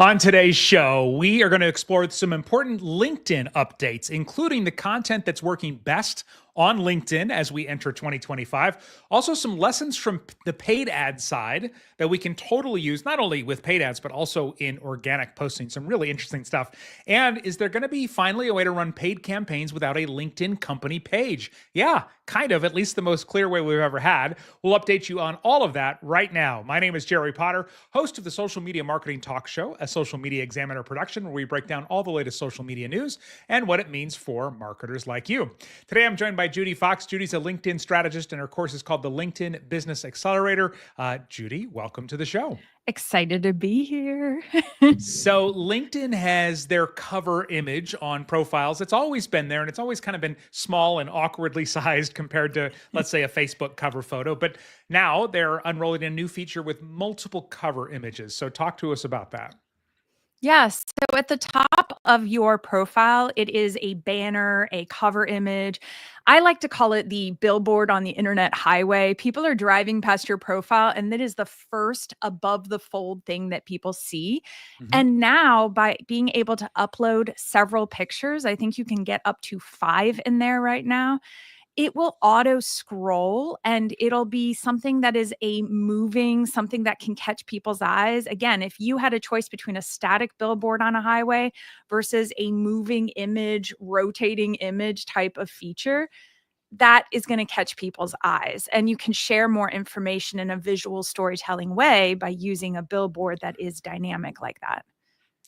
On today's show, we are going to explore some important LinkedIn updates, including the content that's working best on LinkedIn as we enter 2025. Also, some lessons from the paid ad side that we can totally use, not only with paid ads, but also in organic posting. Some really interesting stuff. And is there going to be finally a way to run paid campaigns without a LinkedIn company page? Yeah, kind of, at least the most clear way we've ever had. We'll update you on all of that right now. My name is Jerry Potter, host of the Social Media Marketing Talk Show, a Social Media Examiner production where we break down all the latest social media news and what it means for marketers like you. Today, I'm joined by Judy Fox. Judy's a LinkedIn strategist, and her course is called the LinkedIn Business Accelerator. Judy, welcome to the show. Excited to be here. So LinkedIn has their cover image on profiles. It's always been there, and it's always kind of been small and awkwardly sized compared to, let's say, a Facebook cover photo. But now they're unrolling a new feature with multiple cover images. So talk to us about that. Yes. So at the top of your profile, it is a banner, a cover image. I like to call it the billboard on the internet highway. People are driving past your profile, and that is the first above the fold thing that people see. And now, by being able to upload several pictures, I think you can get up to 5 in there right now. It will auto scroll and it'll be something that is a moving, something that can catch people's eyes. Again, if you had a choice between a static billboard on a highway versus a moving image, rotating image type of feature, that is going to catch people's eyes. And you can share more information in a visual storytelling way by using a billboard that is dynamic like that.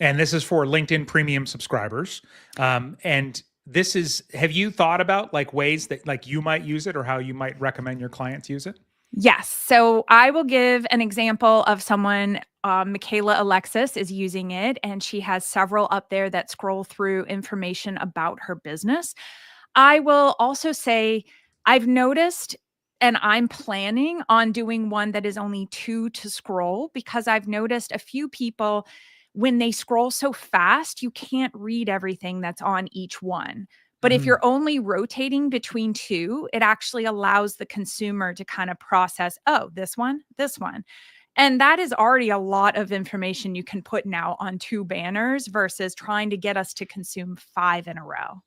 And this is for LinkedIn Premium subscribers. And this is, have you thought about like ways that like you might use it or how you might recommend your clients use it? Yes. So I will give an example of someone, Michaela Alexis is using it, and she has several up there that scroll through information about her business. I will also say I've noticed, and I'm planning on doing one that is only 2 to scroll, because I've noticed a few people, when they scroll so fast, you can't read everything that's on each one. But if you're only rotating between 2, it actually allows the consumer to kind of process, oh, this one, this one. And that is already a lot of information you can put now on 2 banners versus trying to get us to consume 5 in a row.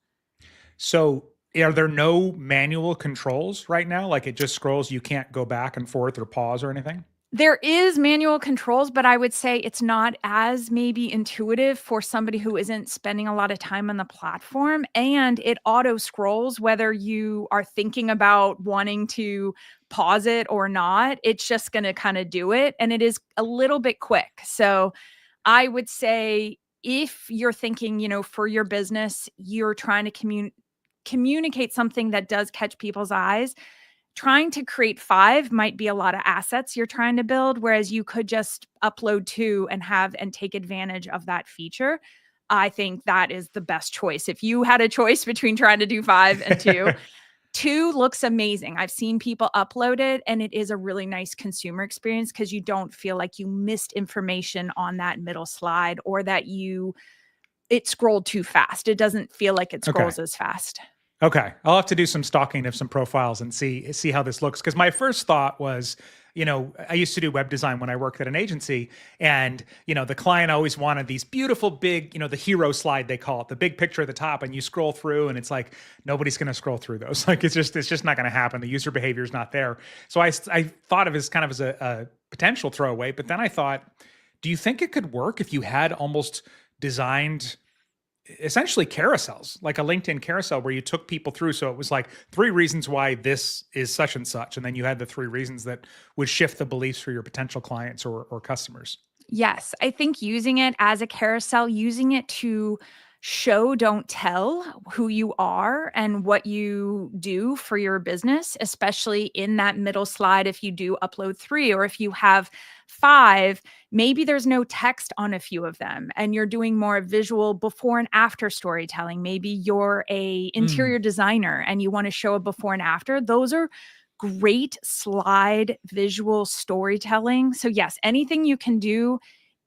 So are there no manual controls right now? Like it just scrolls, you can't go back and forth or pause or anything? There is manual controls, but I would say it's not as maybe intuitive for somebody who isn't spending a lot of time on the platform, and it auto scrolls whether you are thinking about wanting to pause it or not. It's just going to kind of do it, and it is a little bit quick. So I would say if you're thinking, for your business, you're trying to communicate something that does catch people's eyes, trying to create 5 might be a lot of assets you're trying to build, whereas you could just upload 2 and take advantage of that feature. I think that is the best choice. If you had a choice between trying to do 5 and 2, 2 looks amazing. I've seen people upload it, and it is a really nice consumer experience because you don't feel like you missed information on that middle slide, or that it scrolled too fast. It doesn't feel like it scrolls as fast. Okay. I'll have to do some stalking of some profiles and see how this looks. Because my first thought was, I used to do web design when I worked at an agency, and, the client always wanted these beautiful big, the hero slide, they call it, the big picture at the top, and you scroll through and it's like, nobody's going to scroll through those. Like, it's just not going to happen. The user behavior is not there. So I thought of it as kind of as a potential throwaway, but then I thought, do you think it could work if you had almost designed essentially carousels, like a LinkedIn carousel where you took people through? So it was like 3 reasons why this is such and such. And then you had the 3 reasons that would shift the beliefs for your potential clients or customers. Yes, I think using it as a carousel, using it to show, don't tell who you are and what you do for your business, especially in that middle slide. If you do upload 3, or if you have 5, maybe there's no text on a few of them and you're doing more visual before and after storytelling. Maybe you're a interior designer and you want to show a before and after. Those are great slide visual storytelling. So yes, anything you can do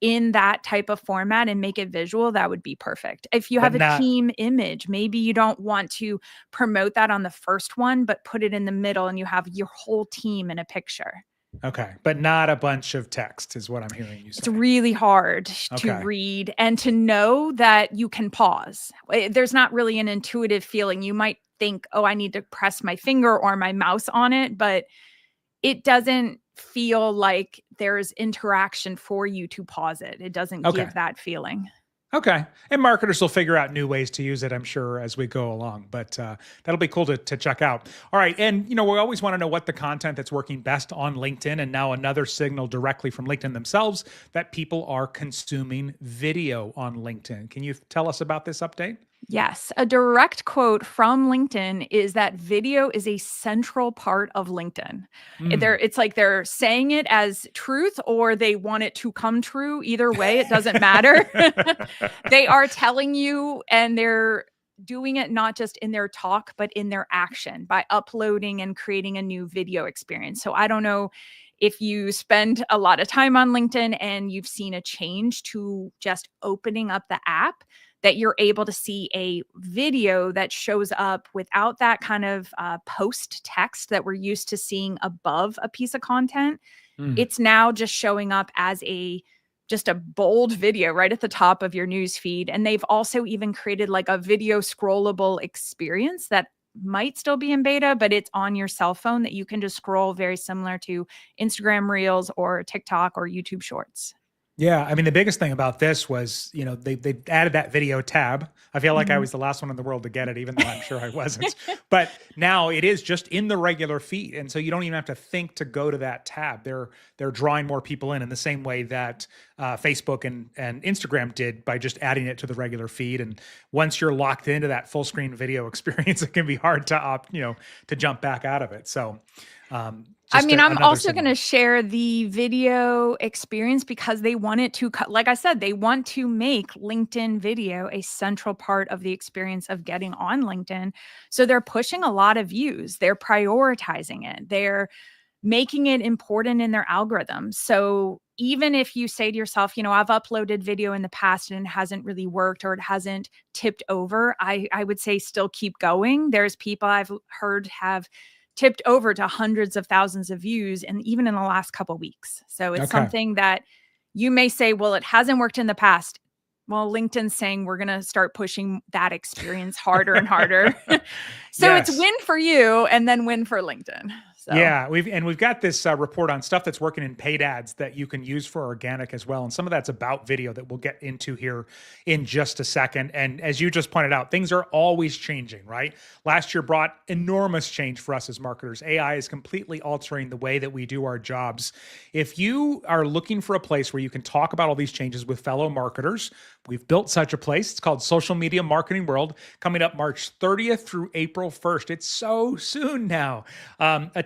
in that type of format and make it visual, that would be perfect. If you have a team image, maybe you don't want to promote that on the first one, but put it in the middle and you have your whole team in a picture. Okay. But not a bunch of text is what I'm hearing you It's say. really hard to Okay. read and to know that you can pause. There's not really an intuitive feeling. You might think, oh, I need to press my finger or my mouse on it, but it doesn't feel like there's interaction for you to pause it. It doesn't Okay. give that feeling. Okay. And marketers will figure out new ways to use it, I'm sure, as we go along. But that'll be cool to check out. All right. And, we always want to know what the content that's working best on LinkedIn. And now another signal directly from LinkedIn themselves that people are consuming video on LinkedIn. Can you tell us about this update? Yes, a direct quote from LinkedIn is that video is a central part of LinkedIn. Mm. It's like they're saying it as truth or they want it to come true. Either way, it doesn't matter. They are telling you and they're doing it not just in their talk, but in their action by uploading and creating a new video experience. So I don't know if you spend a lot of time on LinkedIn and you've seen a change to just opening up the app that you're able to see a video that shows up without that kind of post text that we're used to seeing above a piece of content. Mm. It's now just showing up as just a bold video right at the top of your news feed. And they've also even created like a video scrollable experience that might still be in beta, but it's on your cell phone that you can just scroll, very similar to Instagram Reels or TikTok or YouTube Shorts. Yeah, I mean, the biggest thing about this was, they added that video tab. I feel like I Mhm. was the last one in the world to get it, even though I'm sure I wasn't. But now it is just in the regular feed, and so you don't even have to think to go to that tab. They're drawing more people in the same way that Facebook and Instagram did by just adding it to the regular feed. And once you're locked into that full screen video experience, it can be hard to to jump back out of it. So. I Just mean, I'm another also going signal. to share the video experience because they want it to, like I said, they want to make LinkedIn video a central part of the experience of getting on LinkedIn. So they're pushing a lot of views. They're prioritizing it. They're making it important in their algorithms. So even if you say to yourself, I've uploaded video in the past and it hasn't really worked or it hasn't tipped over, I would say still keep going. There's people I've heard have tipped over to hundreds of thousands of views and even in the last couple weeks. So it's Okay. something that you may say, well, it hasn't worked in the past. Well, LinkedIn's saying we're going to start pushing that experience harder and harder. So it's Yes. win for you and then win for LinkedIn. So Yeah, we've got this report on stuff that's working in paid ads that you can use for organic as well, and some of that's about video that we'll get into here in just a second. And as you just pointed out, things are always changing, right? Last year brought enormous change for us as marketers. AI is completely altering the way that we do our jobs. If you are looking for a place where you can talk about all these changes with fellow marketers, we've built such a place. It's called Social Media Marketing World, coming up March 30th through April 1st. It's so soon now.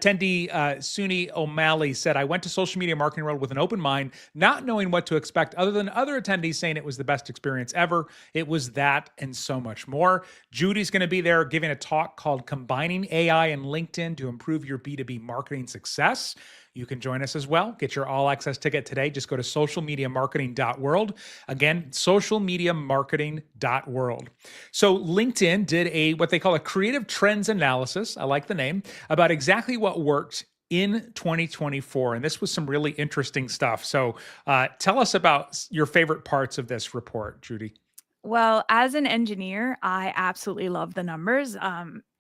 Attendee Suni O'Malley said, I went to Social Media Marketing World with an open mind, not knowing what to expect, other than other attendees saying it was the best experience ever. It was that and so much more. Judy's going to be there giving a talk called Combining AI and LinkedIn to Improve Your B2B Marketing Success. You can join us as well. Get your all access ticket today. Just go to socialmediamarketing.world. Again, socialmediamarketing.world. So LinkedIn did what they call a creative trends analysis. I like the name, about exactly what worked in 2024. And this was some really interesting stuff. So tell us about your favorite parts of this report, Judy. well, as an engineer, I absolutely love the numbers.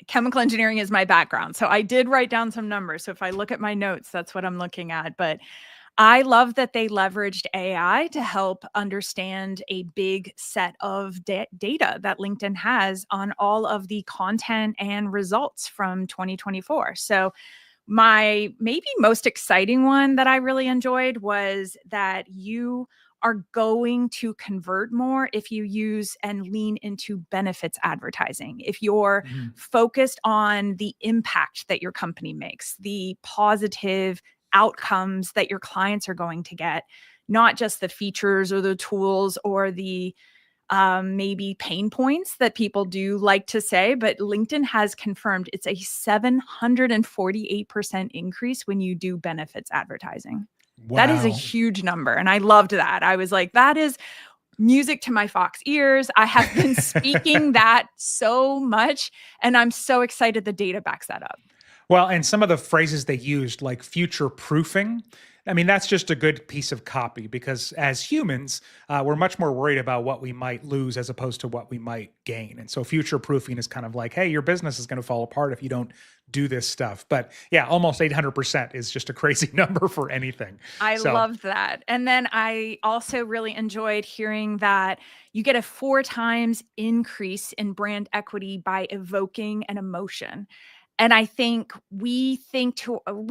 Chemical engineering is my background. So I did write down some numbers. So if I look at my notes, that's what I'm looking at. But I love that they leveraged AI to help understand a big set of data that LinkedIn has on all of the content and results from 2024. So my maybe most exciting one that I really enjoyed was that you are going to convert more if you use and lean into benefits advertising. If you're Mhm. focused on the impact that your company makes, the positive outcomes that your clients are going to get, not just the features or the tools or the maybe pain points that people do like to say, but LinkedIn has confirmed it's a 748% increase when you do benefits advertising. That is a Wow. huge number. And I loved that. I was like, that is music to my Fox ears. I have been speaking that so much, and I'm so excited the data backs that up. Well, and some of the phrases they used, like future proofing, I mean, that's just a good piece of copy because as humans, we're much more worried about what we might lose as opposed to what we might gain. And so, future proofing is kind of like, hey, your business is going to fall apart if you don't do this stuff. But yeah, almost 800% is just a crazy number for anything. I So, love that. And then I also really enjoyed hearing that you get a 4 times increase in brand equity by evoking an emotion. And I think we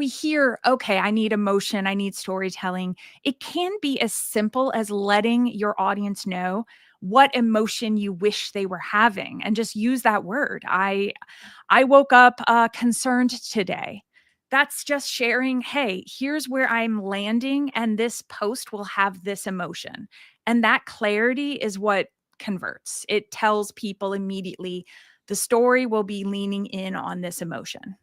hear, okay, I need emotion, I need storytelling. It can be as simple as letting your audience know what emotion you wish they were having and just use that word. I woke up concerned today. That's just sharing, hey, here's where I'm landing, and this post will have this emotion. And that clarity is what converts. It tells people immediately the story will be leaning in on this emotion.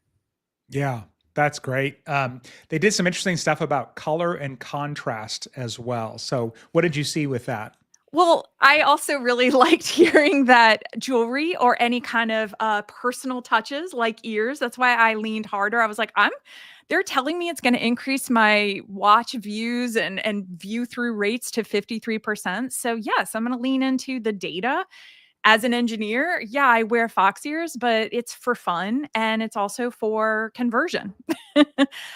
yeah, that's great. They did some interesting stuff about color and contrast as well. So, what did you see with that? Well, I also really liked hearing that jewelry or any kind of personal touches like ears. That's why I leaned harder. I was like, they're telling me it's going to increase my watch views and view through rates to 53%. So yes, I'm going to lean into the data. As an engineer, yeah, I wear fox ears, but it's for fun and it's also for conversion.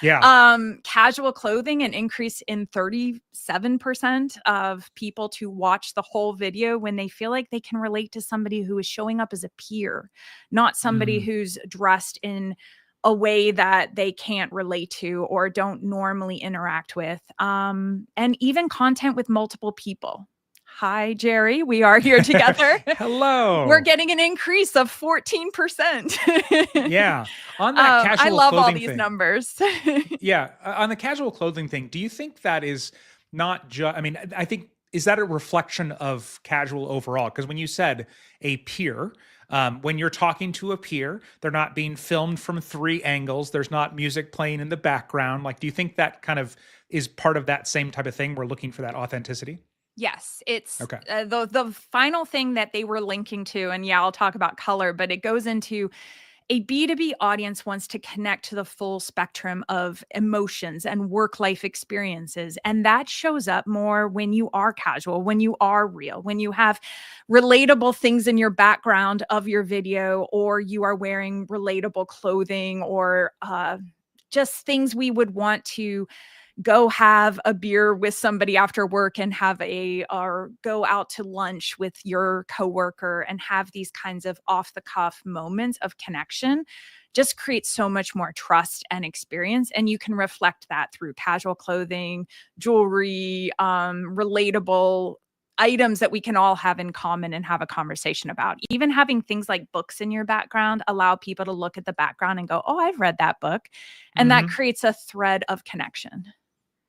Yeah. Casual clothing, an increase in 37% of people to watch the whole video when they feel like they can relate to somebody who is showing up as a peer, not somebody Mhm. who's dressed in a way that they can't relate to or don't normally interact with. And even content with multiple people. Hi, Jerry. We are here together. We're Hello. getting an increase of 14%. Yeah. On that I casual love all clothing these thing. numbers. Yeah, on the casual clothing thing, do you think that is not just, I mean, I think, is that a reflection of casual overall? Because when you said a peer, when you're talking to a peer, they're not being filmed from three angles, there's not music playing in the background. Like, do you think that kind of is part of that same type of thing? We're looking for that authenticity? Yes, it's Okay. the final thing that they were linking to, and yeah, I'll talk about color, but it goes into a B2B audience wants to connect to the full spectrum of emotions and work life experiences. And that shows up more when you are casual, when you are real, when you have relatable things in your background of your video, or you are wearing relatable clothing, or just things we would want to go have a beer with somebody after work and have a or go out to lunch with your coworker and have these kinds of off the cuff moments of connection just creates so much more trust and experience, and you can reflect that through casual clothing, jewelry, relatable items that we can all have in common and have a conversation about. Even having things like books in your background allow people to look at the background and go, oh, I've read that book, and that Hmm. creates a thread of connection.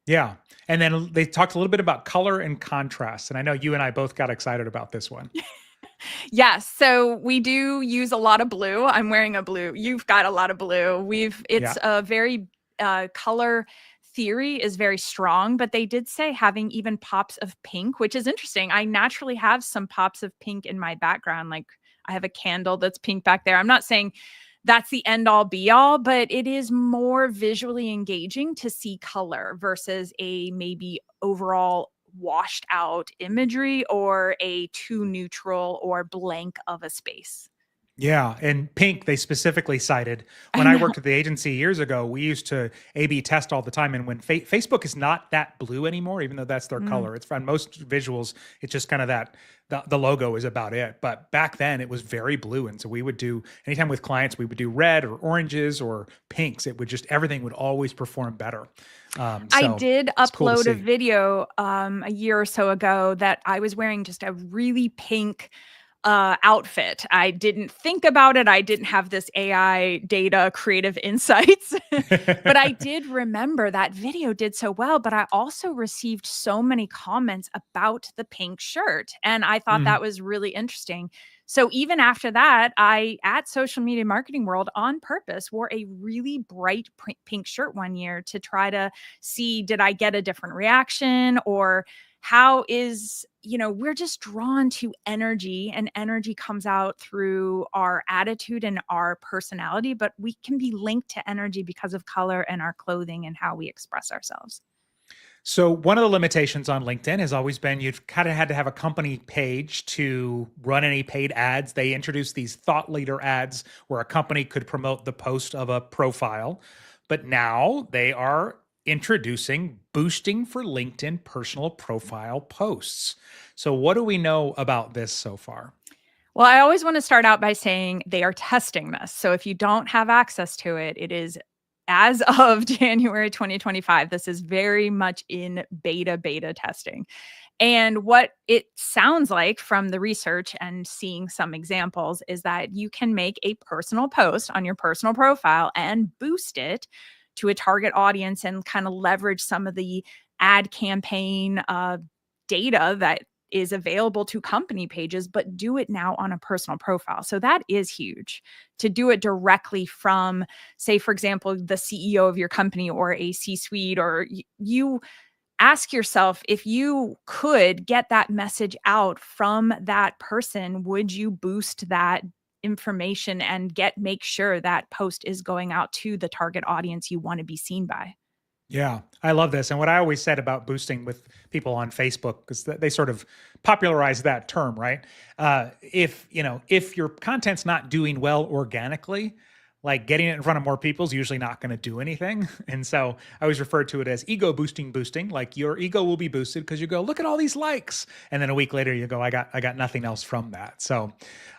Yeah. And then they talked a little bit about color and contrast. And I know you and I both got excited about this one. Yes, so we do use a lot of blue. I'm wearing a blue. You've got a lot of blue. Yeah. It's a very color theory is very strong, but they did say having even pops of pink, which is interesting. I naturally have some pops of pink in my background. Like I have a candle that's pink back there. I'm not saying that's the end all be all, but it is more visually engaging to see color versus a maybe overall washed out imagery or a too neutral or blank of a space. Yeah, and pink they specifically cited. I When I know. worked at the agency years ago, we used to A/B test all the time, and when Facebook is not that blue anymore, even though that's their Mm. color. It's on most visuals, it's just kind of that the logo is about it. But back then, it was very blue, and so we would do anytime with clients, we would do red or oranges or pinks. It would just everything would always perform better. I So did it's cool to upload a see. video a year or so ago that I was wearing just a really pink outfit. I didn't think about it. I didn't have this AI data creative insights, but I did remember that video did so well. But I also received so many comments about the pink shirt. And I thought Mhm. that was really interesting. So even after that, I, at Social Media Marketing World on purpose, wore a really bright pink shirt one year to try to see, did I get a different reaction, or how is, we're just drawn to energy, and energy comes out through our attitude and our personality, but we can be linked to energy because of color and our clothing and how we express ourselves. So one of the limitations on LinkedIn has always been you've kind of had to have a company page to run any paid ads. They introduced these thought leader ads where a company could promote the post of a profile, but now they are introducing boosting for LinkedIn personal profile posts. So what do we know about this so far? Well, I always want to start out by saying they are testing this. So if you don't have access to it, it is as of January 2025. This is very much in beta testing. And what it sounds like from the research and seeing some examples is that you can make a personal post on your personal profile and boost it to a target audience and kind of leverage some of the ad campaign data that is available to company pages, but do it now on a personal profile. So that is huge to do it directly from, say, for example, the CEO of your company or a C suite, or you ask yourself, if you could get that message out from that person, would you boost that information and make sure that post is going out to the target audience you want to be seen by? Yeah, I love this. And what I always said about boosting with people on Facebook, because they sort of popularized that term, right? If your content's not doing well organically, like getting it in front of more people is usually not going to do anything. And so I always refer to it as ego boosting. Like your ego will be boosted because you go, look at all these likes. And then a week later you go, I got nothing else from that. So,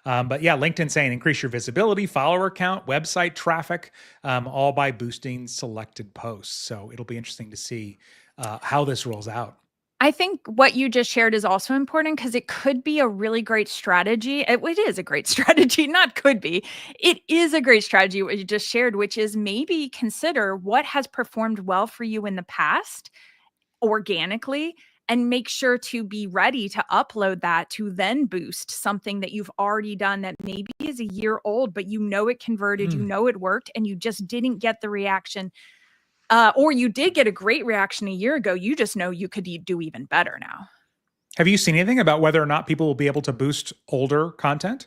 but yeah, LinkedIn saying increase your visibility, follower count, website traffic, all by boosting selected posts. So it'll be interesting to see how this rolls out. I think what you just shared is also important because it could be a really great strategy. It is a great strategy, not could be. It is a great strategy what you just shared, which is maybe consider what has performed well for you in the past organically, and make sure to be ready to upload that to then boost something that you've already done that maybe is a year old, but it converted, it worked, and you just didn't get the reaction, or you did get a great reaction a year ago. You just know you could do even better now. Have you seen anything about whether or not people will be able to boost older content?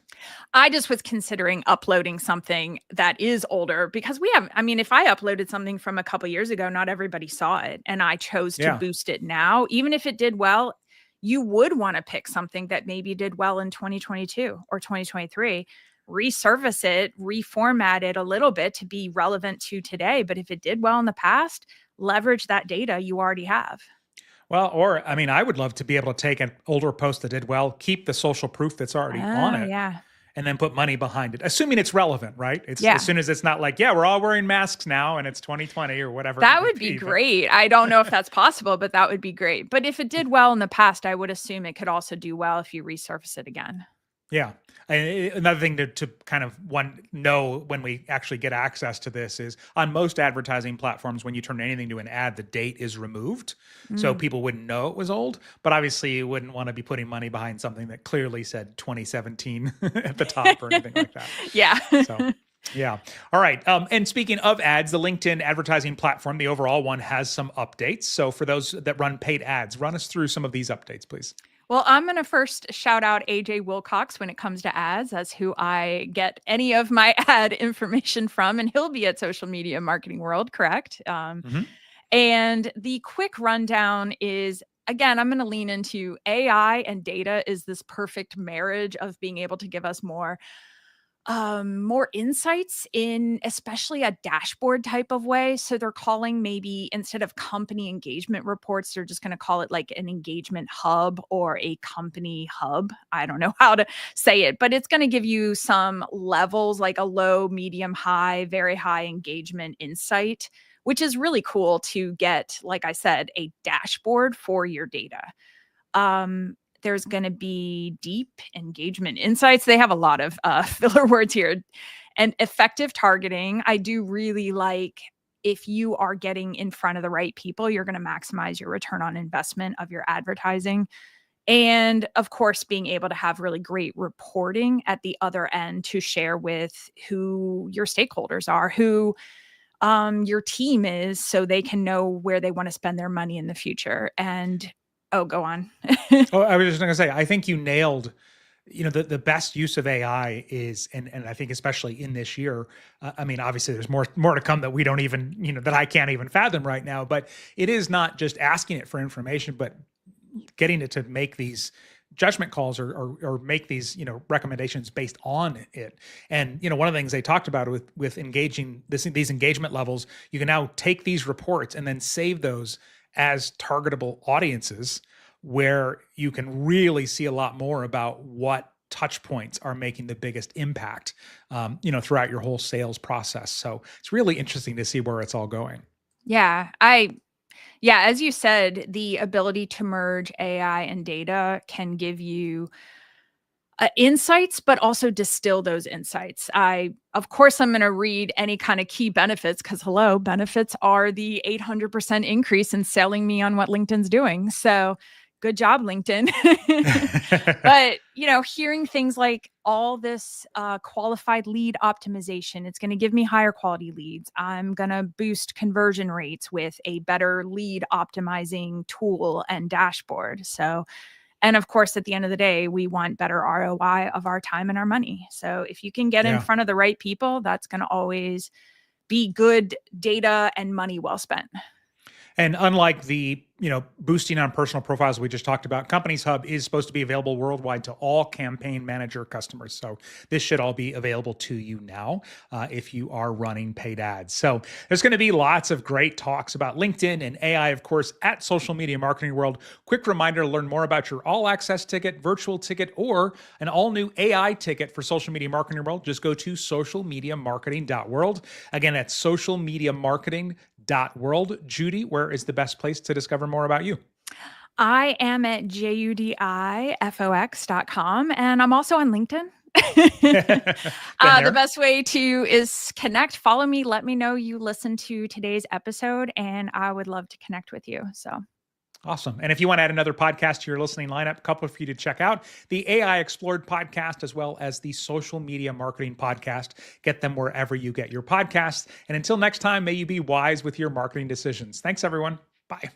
I just was considering uploading something that is older because if I uploaded something from a couple years ago, not everybody saw it, and I chose to Yeah. boost it now. Even if it did well, you would want to pick something that maybe did well in 2022 or 2023, resurface it, reformat it a little bit to be relevant to today. But if it did well in the past, leverage that data you already have. Well, or I mean, I would love to be able to take an older post that did well, keep the social proof that's already on Oh, it, yeah. and then put money behind it, assuming it's relevant, right? It's Yeah. as soon as it's not like, yeah, we're all wearing masks now and it's 2020 or whatever. That would be great. I don't know if that's possible, but that would be great. But if it did well in the past, I would assume it could also do well if you resurface it again. Yeah. And another thing to kind of know when we actually get access to this is on most advertising platforms, when you turn anything to an ad, the date is removed. So Mm. people wouldn't know it was old, but obviously you wouldn't want to be putting money behind something that clearly said 2017 at the top or anything like that. Yeah. So yeah. All right. And speaking of ads, the LinkedIn advertising platform, the overall one, has some updates. So for those that run paid ads, run us through some of these updates, please. Well, I'm going to first shout out AJ Wilcox when it comes to ads, as who I get any of my ad information from, and he'll be at Social Media Marketing World, correct? Mhm. And the quick rundown is, again, I'm going to lean into AI and data is this perfect marriage of being able to give us more insights in especially a dashboard type of way. So they're calling, maybe instead of company engagement reports, they're just going to call it like an engagement hub or a company hub. I don't know how to say it, but it's going to give you some levels, like a low, medium, high, very high engagement insight, which is really cool to get, like I said, a dashboard for your data. There's going to be deep engagement insights. They have a lot of filler words here. And effective targeting. I do really like, if you are getting in front of the right people, you're going to maximize your return on investment of your advertising. And of course, being able to have really great reporting at the other end to share with who your stakeholders are, who your team is, so they can know where they want to spend their money in the future. And Oh, go on. Oh, I was just going to say, I think you nailed, the best use of AI is, and I think especially in this year, I mean, obviously there's more to come that we don't even, that I can't even fathom right now, but it is not just asking it for information, but getting it to make these judgment calls or make these recommendations based on it. And one of the things they talked about with engaging these engagement levels, you can now take these reports and then save those as targetable audiences, where you can really see a lot more about what touch points are making the biggest impact throughout your whole sales process. So it's really interesting to see where it's all going. Yeah, yeah, as you said, the ability to merge AI and data can give you insights, but also distill those insights. Of course, I'm going to read any kind of key benefits because, hello, benefits are the 800% increase in selling me on what LinkedIn's doing. So, good job, LinkedIn. But, hearing things like all this qualified lead optimization, it's going to give me higher quality leads. I'm going to boost conversion rates with a better lead optimizing tool and dashboard. So, and of course, at the end of the day, we want better ROI of our time and our money. So if you can get in Yeah. front of the right people, that's going to always be good data and money well spent. And unlike the, boosting on personal profiles we just talked about, Companies Hub is supposed to be available worldwide to all Campaign Manager customers. So this should all be available to you now if you are running paid ads. So there's going to be lots of great talks about LinkedIn and AI, of course, at Social Media Marketing World. Quick reminder to learn more about your all access ticket, virtual ticket, or an all new AI ticket for Social Media Marketing World. Just go to socialmediamarketing.world. Again, that's socialmediamarketing.world. Judy, where is the best place to discover more about you? I am at judifox.com, and I'm also on LinkedIn. The best way to is connect, follow me, let me know you listened to today's episode, and I would love to connect with you. So awesome. And if you want to add another podcast to your listening lineup, a couple for you to check out: the AI Explored podcast, as well as the Social Media Marketing podcast. Get them wherever you get your podcasts. And until next time, may you be wise with your marketing decisions. Thanks, everyone. Bye.